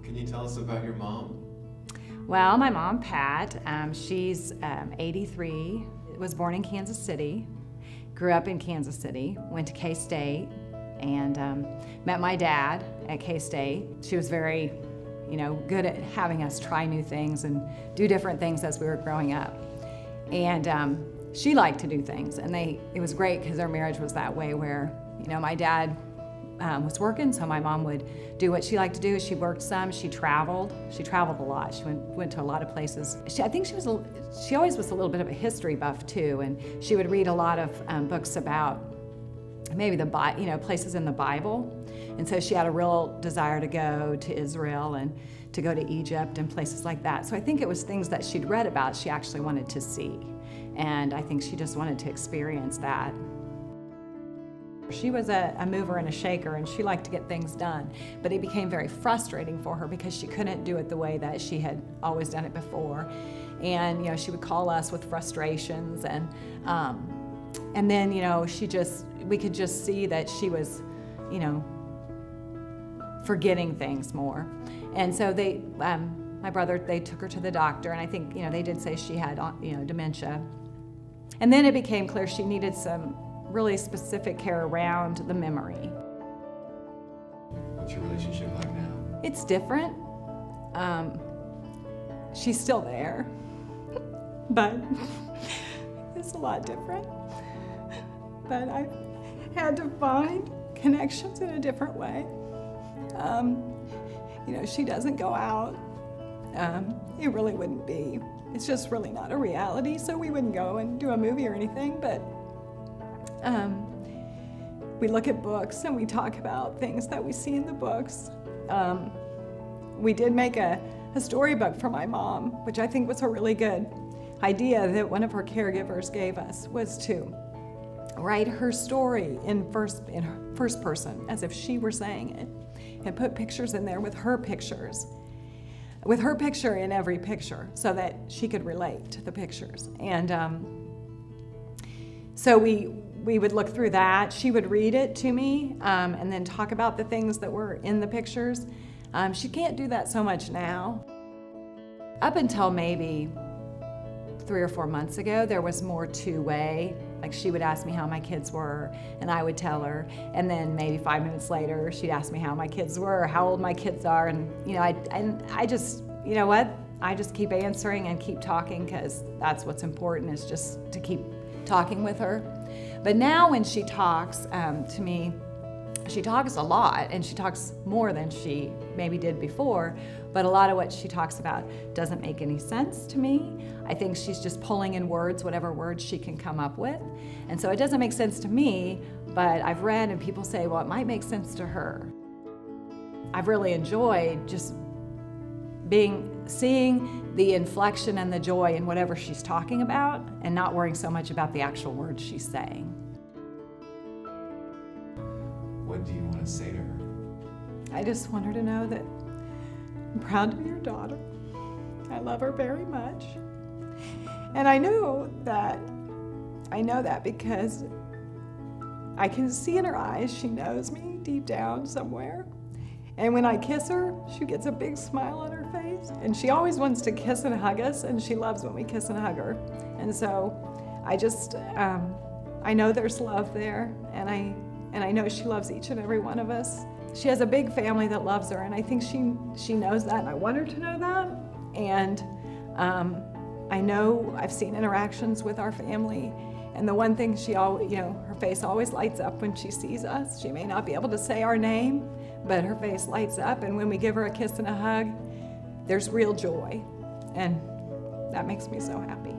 Can you tell us about your mom? Well, my mom, Pat, she's 83, was born in Kansas City, grew up in Kansas City, went to K-State, and met my dad at K-State. She was very, good at having us try new things and do different things as we were growing up. And she liked to do things, and it was great because their marriage was that way where, my dad was working, so my mom would do what she liked to do. She worked some, she traveled a lot. She went to a lot of places. I think she always was a little bit of a history buff too, and she would read a lot of books about maybe places in the Bible. And so she had a real desire to go to Israel and to go to Egypt and places like that. So I think it was things that she'd read about she actually wanted to see. And I think she just wanted to experience that. She was a mover and a shaker, and she liked to get things done. But it became very frustrating for her because she couldn't do it the way that she had always done it before. And, she would call us with frustrations, and then, we could just see that she was, forgetting things more. And so my brother, they took her to the doctor, and I think, they did say she had, dementia. And then it became clear she needed some really specific care around the memory. What's your relationship like now? It's different. She's still there, but it's a lot different. But I've had to find connections in a different way. She doesn't go out. It really wouldn't be. It's just really not a reality, so we wouldn't go and do a movie or anything, but we look at books and we talk about things that we see in the books. We did make a storybook for my mom, which I think was a really good idea that one of her caregivers gave us, was to write her story in first person, as if she were saying it, and put pictures in there with her picture in every picture so that she could relate to the pictures. And so we would look through that. She would read it to me and then talk about the things that were in the pictures. She can't do that so much now. Up until maybe 3 or 4 months ago, there was more two-way. Like, she would ask me how my kids were, and I would tell her. And then maybe 5 minutes later, she'd ask me how my kids were, or how old my kids are. And I just, I just keep answering and keep talking, because that's what's important, is just to keep talking with her. But now when she talks to me, she talks a lot, and she talks more than she maybe did before, but a lot of what she talks about doesn't make any sense to me. I think she's just pulling in words, whatever words she can come up with. And so it doesn't make sense to me, but I've read and people say, well, it might make sense to her. I've really enjoyed just seeing the inflection and the joy in whatever she's talking about, and not worrying so much about the actual words she's saying. What do you want to say to her? I just want her to know that I'm proud to be her daughter. I love her very much. And I know that because I can see in her eyes she knows me deep down somewhere. And when I kiss her, she gets a big smile on her face. And she always wants to kiss and hug us, and she loves when we kiss and hug her. And so I just, I know there's love there, and I know she loves each and every one of us. She has a big family that loves her, and I think she knows that, and I want her to know that. And I know I've seen interactions with our family, and the one thing her face always lights up when she sees us. She may not be able to say our name, but her face lights up, and when we give her a kiss and a hug, there's real joy, and that makes me so happy.